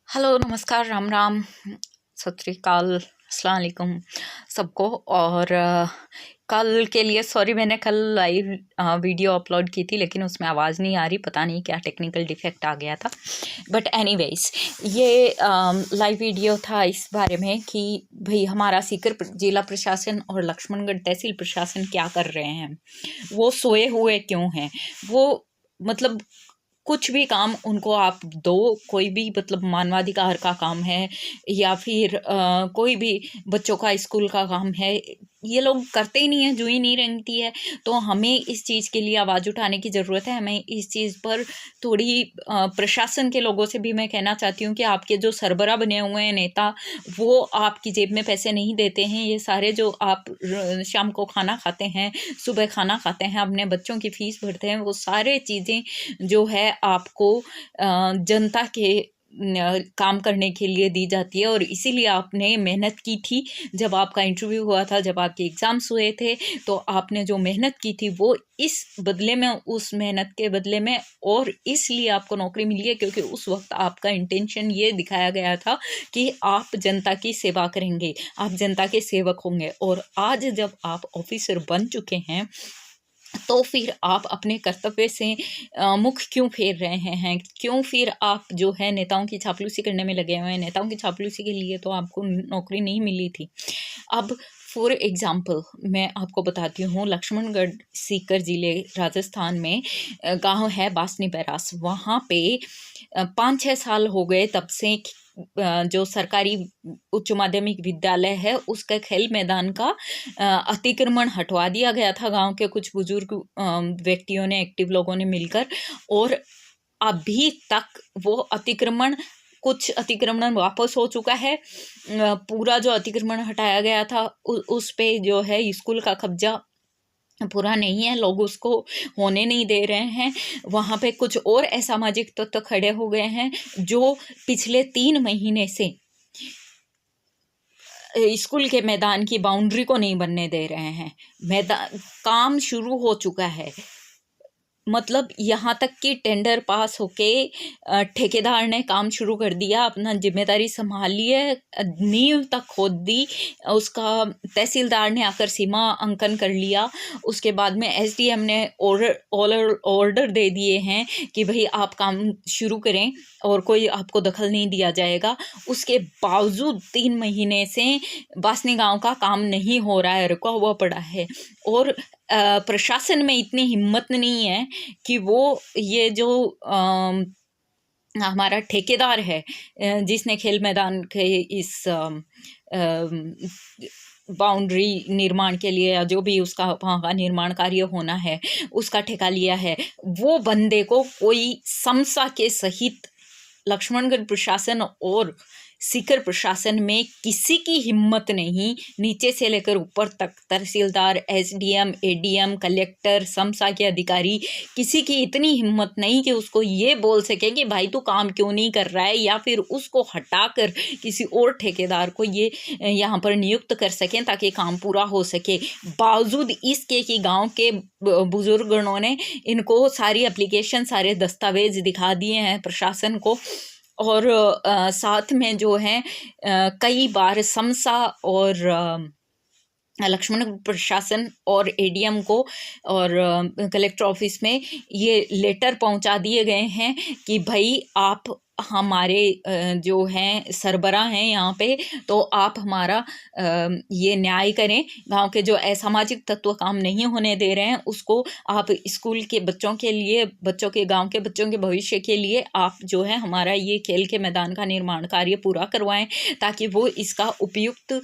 Hello, नमस्कार, राम राम, सत श्री अकाल, अस्सलाम वालेकुम सबको। और कल के लिए सॉरी, मैंने कल लाइव वीडियो अपलोड की थी लेकिन उसमें आवाज़ नहीं आ रही, पता नहीं क्या टेक्निकल डिफेक्ट आ गया था। बट एनीवेज, ये लाइव वीडियो था इस बारे में कि भाई हमारा सीकर जिला प्रशासन और लक्ष्मणगढ़ तहसील प्रशासन क्या कर रहे हैं, वो सोए हुए क्यों हैं। वो मतलब कुछ भी काम उनको आप दो, कोई भी मतलब मानवाधिकार का काम है या फिर कोई भी बच्चों का स्कूल का काम है, ये लोग करते ही नहीं है, जो ही नहीं रंगती है। तो हमें इस चीज़ के लिए आवाज़ उठाने की ज़रूरत है। हमें इस चीज़ पर थोड़ी प्रशासन के लोगों से भी मैं कहना चाहती हूँ कि आपके जो सरबरा बने हुए हैं नेता, वो आपकी जेब में पैसे नहीं देते हैं। ये सारे जो आप शाम को खाना खाते हैं, सुबह खाना खाते हैं, अपने बच्चों की फीस भरते हैं, वो सारे चीज़ें जो है आपको जनता के काम करने के लिए दी जाती है। और इसीलिए आपने मेहनत की थी। जब आपका इंटरव्यू हुआ था, जब आपके एग्ज़ाम्स हुए थे, तो आपने जो मेहनत की थी वो इस बदले में, उस मेहनत के बदले में, और इसलिए आपको नौकरी मिली है क्योंकि उस वक्त आपका इंटेंशन ये दिखाया गया था कि आप जनता की सेवा करेंगे, आप जनता के सेवक होंगे। और आज जब आप ऑफिसर बन चुके हैं तो फिर आप अपने कर्तव्य से मुख क्यों फेर रहे हैं? क्यों फिर आप जो है नेताओं की चापलूसी करने में लगे हुए हैं? नेताओं की चापलूसी के लिए तो आपको नौकरी नहीं मिली थी। अब फॉर एग्ज़ाम्पल मैं आपको बताती हूँ, लक्ष्मणगढ़ सीकर ज़िले राजस्थान में गांव है बासनी बैरास। वहाँ पे 5-6 साल हो गए तब से जो सरकारी उच्च माध्यमिक विद्यालय है उसका खेल मैदान का अतिक्रमण हटवा दिया गया था गांव के कुछ बुजुर्ग व्यक्तियों ने, एक्टिव लोगों ने मिलकर। और अभी तक वो अतिक्रमण, कुछ अतिक्रमण वापस हो चुका है। पूरा जो अतिक्रमण हटाया गया था उस पे जो है स्कूल का कब्जा पूरा नहीं है, लोग उसको होने नहीं दे रहे हैं। वहाँ पे कुछ और असामाजिक तत्व खड़े हो गए हैं जो पिछले 3 महीने से स्कूल के मैदान की बाउंड्री को नहीं बनने दे रहे हैं। मैदान काम शुरू हो चुका है, मतलब यहाँ तक कि टेंडर पास होके ठेकेदार ने काम शुरू कर दिया, अपना जिम्मेदारी संभाल ली है, नींव तक खोद दी, उसका तहसीलदार ने आकर सीमा अंकन कर लिया। उसके बाद में एसडीएम ने ऑर्डर दे दिए हैं कि भाई आप काम शुरू करें और कोई आपको दखल नहीं दिया जाएगा। उसके बावजूद 3 महीने से बासनी गांव का काम नहीं हो रहा है, रुका हुआ पड़ा है। और प्रशासन में इतनी हिम्मत नहीं है कि वो ये जो हमारा ठेकेदार है जिसने खेल मैदान के इस बाउंड्री निर्माण के लिए या जो भी उसका वहाँ का निर्माण कार्य होना है उसका ठेका लिया है, वो बंदे को कोई समसा के सहित लक्ष्मणगढ़ प्रशासन और सीकर प्रशासन में किसी की हिम्मत नहीं, नीचे से लेकर ऊपर तक, तहसीलदार, एसडीएम, एडीएम, कलेक्टर, समसा के अधिकारी, किसी की इतनी हिम्मत नहीं कि उसको ये बोल सके कि भाई तू काम क्यों नहीं कर रहा है, या फिर उसको हटाकर किसी और ठेकेदार को ये यहाँ पर नियुक्त कर सकें ताकि काम पूरा हो सके। बावजूद इसके कि गाँव के बुजुर्गों ने इनको सारी एप्लीकेशन, सारे दस्तावेज दिखा दिए हैं प्रशासन को। और साथ में जो है कई बार समसा और लक्ष्मण प्रशासन और एडीएम को और कलेक्टर ऑफिस में ये लेटर पहुंचा दिए गए हैं कि भाई आप हमारे जो हैं सरबरा हैं यहाँ पे, तो आप हमारा ये न्याय करें। गांव के जो असामाजिक तत्व काम नहीं होने दे रहे हैं उसको आप स्कूल के बच्चों के लिए, बच्चों के, गांव के बच्चों के भविष्य के लिए आप जो है हमारा ये खेल के मैदान का निर्माण कार्य पूरा करवाएं ताकि वो इसका उपयुक्त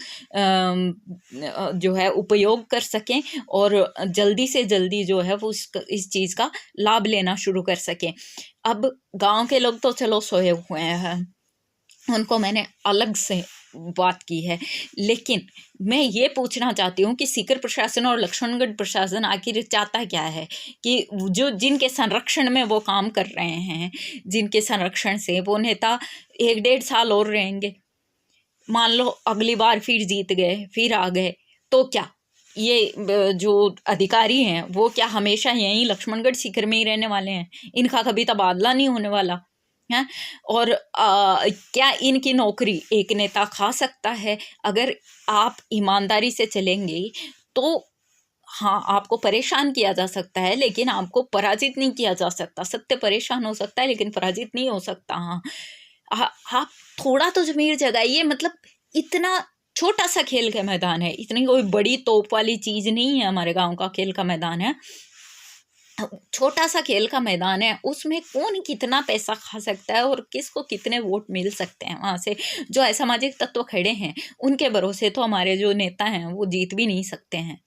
जो है उपयोग कर सकें और जल्दी से जल्दी जो है वो इस चीज़ का लाभ लेना शुरू कर सकें। अब गांव के लोग तो चलो सोए हुए हैं, उनको मैंने अलग से बात की है, लेकिन मैं ये पूछना चाहती हूँ कि सीकर प्रशासन और लक्ष्मणगढ़ प्रशासन आखिर चाहता क्या है कि जो जिनके संरक्षण में वो काम कर रहे हैं, जिनके संरक्षण से वो नेता 1-1.5 साल और रहेंगे, मान लो अगली बार फिर जीत गए, फिर आ गए, तो क्या ये जो अधिकारी हैं वो क्या हमेशा यहीं लक्ष्मणगढ़ सीकर में ही रहने वाले हैं? इनका कभी तबादला नहीं होने वाला? हैं। और क्या इनकी नौकरी एक नेता खा सकता है? अगर आप ईमानदारी से चलेंगे तो हाँ, आपको परेशान किया जा सकता है, लेकिन आपको पराजित नहीं किया जा सकता। सत्य परेशान हो सकता है, लेकिन पराजित नहीं हो सकता। हाँ, आप थोड़ा तो ज़मीर जगाइए। मतलब इतना छोटा सा खेल का मैदान है, इतनी कोई बड़ी तोप वाली चीज़ नहीं है। हमारे गांव का खेल का मैदान है, छोटा सा खेल का मैदान है, उसमें कौन कितना पैसा खा सकता है और किसको कितने वोट मिल सकते हैं। वहाँ से जो असामाजिक तत्व खड़े हैं, उनके भरोसे तो हमारे जो नेता हैं वो जीत भी नहीं सकते हैं।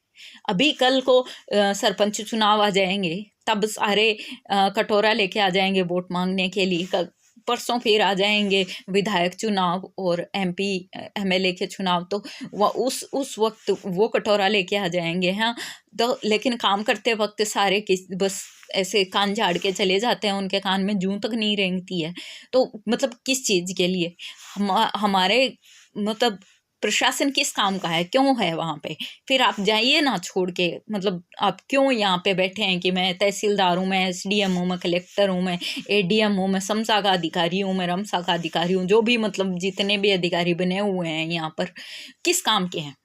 अभी कल को सरपंच चुनाव आ जाएंगे, तब सारे कटोरा लेके आ जाएंगे वोट मांगने के लिए। कल परसों फिर आ जाएंगे विधायक चुनाव और एमपी एमएलए के चुनाव, तो वह उस वक्त वो कटोरा लेके आ जाएंगे। हाँ, तो लेकिन काम करते वक्त सारे बस ऐसे कान झाड़ के चले जाते हैं, उनके कान में जूं तक नहीं रेंगती है। तो मतलब किस चीज़ के लिए हमारे मतलब प्रशासन किस काम का है, क्यों है वहाँ पे? फिर आप जाइए ना छोड़ के। मतलब आप क्यों यहाँ पे बैठे हैं कि मैं तहसीलदार हूँ, मैं एसडीएम हूँ, मैं कलेक्टर हूँ, मैं एडीएम हूँ, मैं समसा का अधिकारी हूँ, मैं रमसा का अधिकारी हूँ, जो भी मतलब जितने भी अधिकारी बने हुए हैं यहाँ पर, किस काम के हैं?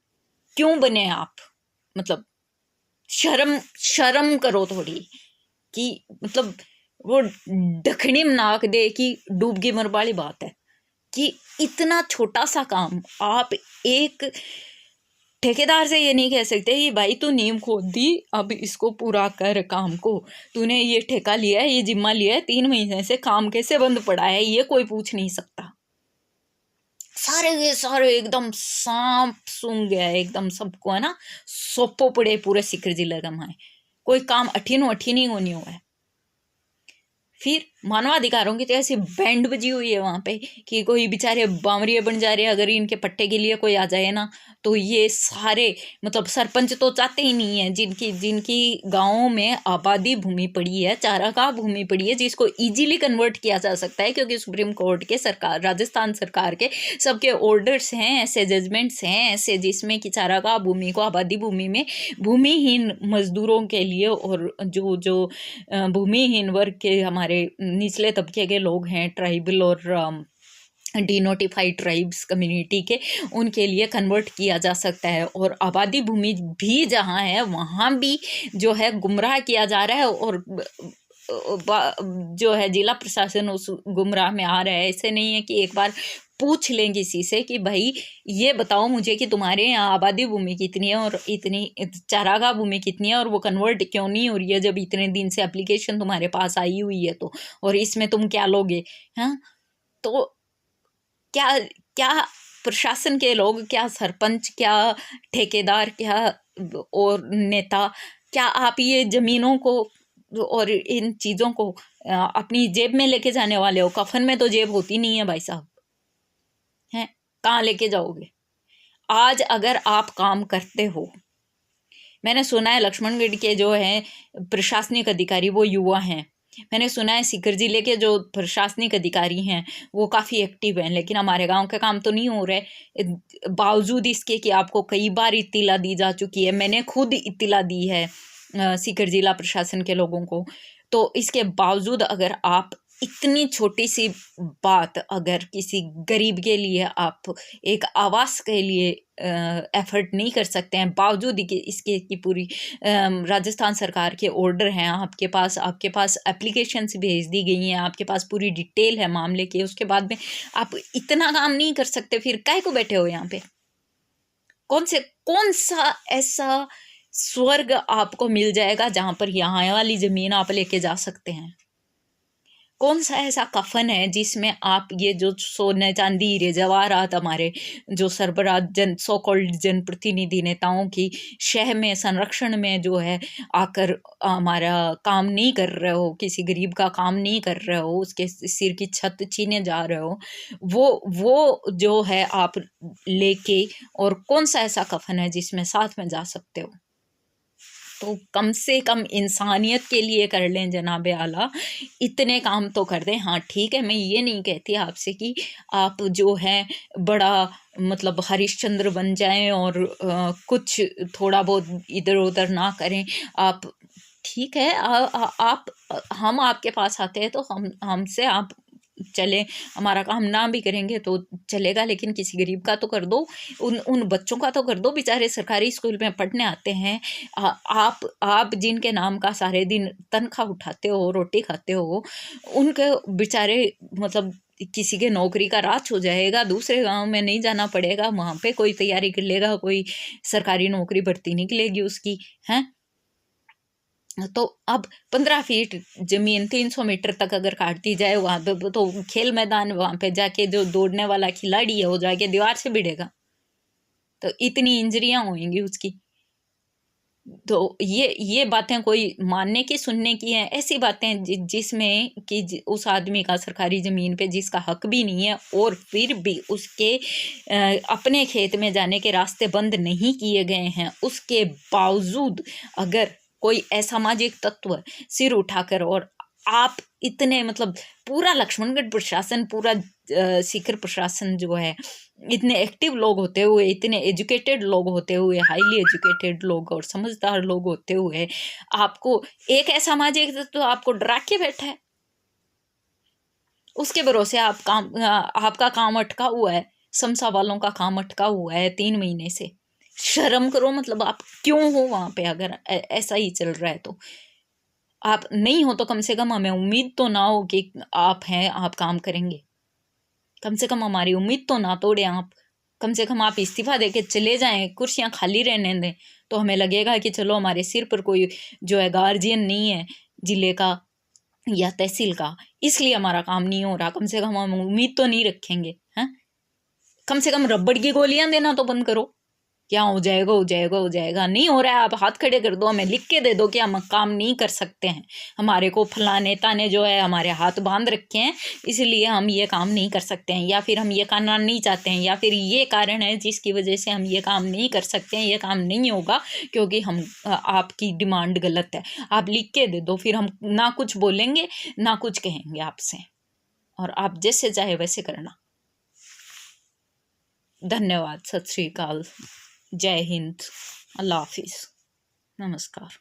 क्यों बने आप? मतलब शर्म शर्म करो थोड़ी। कि मतलब वो दखनी में नाक दे कि डूबगी मर वाली बात है कि इतना छोटा सा काम आप एक ठेकेदार से ये नहीं कह सकते कि भाई तू नींव खोद दी, अब इसको पूरा कर काम को। तूने ये ठेका लिया है, ये जिम्मा लिया है, 3 महीने से काम कैसे बंद पड़ा है, ये कोई पूछ नहीं सकता। सारे के सारे एकदम सांप सूंघ गया है, एकदम सबको है ना, सोपो पड़े पूरे सिकर जिले का माए। कोई काम अठीनो अठीनी को नहीं हुआ है। फिर मानवाधिकारों की तो ऐसी बैंड बजी हुई है वहाँ पे कि कोई बेचारे बावरिए बन जा रहे हैं। अगर इनके पट्टे के लिए कोई आ जाए ना, तो ये सारे मतलब सरपंच तो चाहते ही नहीं है, जिनकी जिनकी गाँवों में आबादी भूमि पड़ी है, चारागाह भूमि पड़ी है, जिसको इजीली कन्वर्ट किया जा सकता है, क्योंकि सुप्रीम कोर्ट के सरकार, राजस्थान सरकार के सबके ऑर्डर्स हैं, ऐसे जजमेंट्स हैं ऐसे, जिसमें कि चारागाह भूमि को आबादी भूमि में भूमिहीन मजदूरों के लिए और जो जो भूमिहीन वर्ग के हमारे निचले तबके के लोग हैं, ट्राइबल और डिनोटिफाइड ट्राइब्स कम्युनिटी के, उनके लिए कन्वर्ट किया जा सकता है। और आबादी भूमि भी जहाँ है वहाँ भी जो है गुमराह किया जा रहा है, और जो है जिला प्रशासन उस गुमराह में आ रहा है। ऐसे नहीं है कि एक बार पूछ लें किसी से कि भाई ये बताओ मुझे कि तुम्हारे यहाँ आबादी भूमि कितनी है और इतनी चारागाह भूमि कितनी है, और वो कन्वर्ट क्यों नहीं हो रही है जब इतने दिन से एप्लीकेशन तुम्हारे पास आई हुई है, तो और इसमें तुम क्या लोगे? हाँ, तो क्या क्या प्रशासन के लोग, क्या सरपंच, क्या ठेकेदार, क्या और नेता, क्या आप ये जमीनों को और इन चीज़ों को अपनी जेब में लेके जाने वाले हो? कफन में तो जेब होती नहीं है भाई साहब, हैं? कहाँ लेके जाओगे? आज अगर आप काम करते हो, मैंने सुना है लक्ष्मणगढ़ के जो हैं प्रशासनिक अधिकारी वो युवा हैं। मैंने सुना है सीकर जिले के जो प्रशासनिक अधिकारी हैं वो काफ़ी एक्टिव हैं, लेकिन हमारे गांव के काम तो नहीं हो रहे। बावजूद इसके कि आपको कई बार इत्तिला दी जा चुकी है, मैंने खुद इत्तिला दी है सीकर जिला प्रशासन के लोगों को, तो इसके बावजूद अगर आप इतनी छोटी सी बात, अगर किसी गरीब के लिए आप एक आवास के लिए एफर्ट नहीं कर सकते हैं, बावजूद कि इसके की पूरी राजस्थान सरकार के ऑर्डर हैं आपके पास एप्लीकेशंस भेज दी गई हैं, आपके पास पूरी डिटेल है मामले की, उसके बाद में आप इतना काम नहीं कर सकते, फिर काहे को बैठे हो यहाँ पे? कौन सा ऐसा स्वर्ग आपको मिल जाएगा जहाँ पर यहाँ वाली ज़मीन आप लेके जा सकते हैं? कौन सा ऐसा कफन है जिसमें आप ये जो सोने चांदी हीरे जवाहरात हमारे जो सरबराह सो कॉल्ड जनप्रतिनिधि नेताओं की शह में संरक्षण में जो है आकर हमारा काम नहीं कर रहे हो, किसी गरीब का काम नहीं कर रहे हो, उसके सिर की छत छीने जा रहे हो, वो जो है आप लेके, और कौन सा ऐसा कफन है जिसमें साथ में जा सकते हो? तो कम से कम इंसानियत के लिए कर लें जनाब आला, इतने काम तो कर दें। हाँ ठीक है, मैं ये नहीं कहती आपसे कि आप जो है बड़ा मतलब हरिश्चंद्र बन जाएं और कुछ थोड़ा बहुत इधर उधर ना करें। आप ठीक है, आप हम आपके पास आते हैं तो हमसे आप चले, हमारा काम ना भी करेंगे तो चलेगा, लेकिन किसी गरीब का तो कर दो, उन बच्चों का तो कर दो, बेचारे सरकारी स्कूल में पढ़ने आते हैं। आप जिनके नाम का सारे दिन तनख्वाह उठाते हो, रोटी खाते हो, उनके बेचारे मतलब किसी के नौकरी का राज हो जाएगा, दूसरे गांव में नहीं जाना पड़ेगा, वहाँ पे कोई तैयारी कर लेगा, कोई सरकारी नौकरी भर्ती निकलेगी उसकी, हैं। तो अब 15 फीट जमीन 300 मीटर तक अगर काट दी जाए वहाँ पे, तो खेल मैदान वहाँ पे जाके जो दौड़ने वाला खिलाड़ी है वो जाके दीवार से भिड़ेगा, तो इतनी इंजरियां होंगी उसकी। तो ये बातें कोई मानने की सुनने की हैं? ऐसी बातें जिसमें कि उस आदमी का सरकारी ज़मीन पे जिसका हक भी नहीं है, और फिर भी उसके अपने खेत में जाने के रास्ते बंद नहीं किए गए हैं, उसके बावजूद अगर कोई असामाजिक तत्व सिर उठाकर, और आप इतने मतलब पूरा लक्ष्मणगढ़ प्रशासन, पूरा सीकर प्रशासन जो है, इतने एक्टिव लोग होते हुए, इतने एजुकेटेड लोग होते हुए, हाईली एजुकेटेड लोग और समझदार लोग होते हुए, आपको एक असामाजिक तत्व आपको डरा के बैठा है, उसके भरोसे आपका काम अटका हुआ है, समसा वालों का काम अटका हुआ है 3 महीने से। शर्म करो, मतलब आप क्यों हो वहां पे? अगर ऐसा ही चल रहा है तो आप नहीं हो तो कम से कम हमें उम्मीद तो ना हो कि आप हैं, आप काम करेंगे। कम से कम हमारी उम्मीद तो ना तोड़े आप। कम से कम आप इस्तीफा दे के चले जाएं, कुर्सियां खाली रहने दें, तो हमें लगेगा कि चलो हमारे सिर पर कोई जो है गार्जियन नहीं है जिले का या तहसील का, इसलिए हमारा काम नहीं हो रहा। कम से कम हम उम्मीद तो नहीं रखेंगे, हैं? कम से कम रबड़ की गोलियां देना तो बंद करो। क्या हो जाएगा, हो जाएगा, हो जाएगा, नहीं हो रहा है, आप हाथ खड़े कर दो, हमें लिख के दे दो कि हम काम नहीं कर सकते हैं, हमारे को फला नेता ने जो है हमारे हाथ बांध रखे हैं, इसलिए हम ये काम नहीं कर सकते हैं, या फिर हम ये करना नहीं चाहते हैं, या फिर ये कारण है जिसकी वजह से हम ये काम नहीं कर सकते हैं, ये काम नहीं होगा क्योंकि हम आपकी डिमांड गलत है। आप लिख के दे दो, फिर हम ना कुछ बोलेंगे ना कुछ कहेंगे आपसे, और आप जैसे चाहे वैसे करना। धन्यवाद, सत श्री अकाल, जय हिंद, अल्लाह हाफिज़, नमस्कार।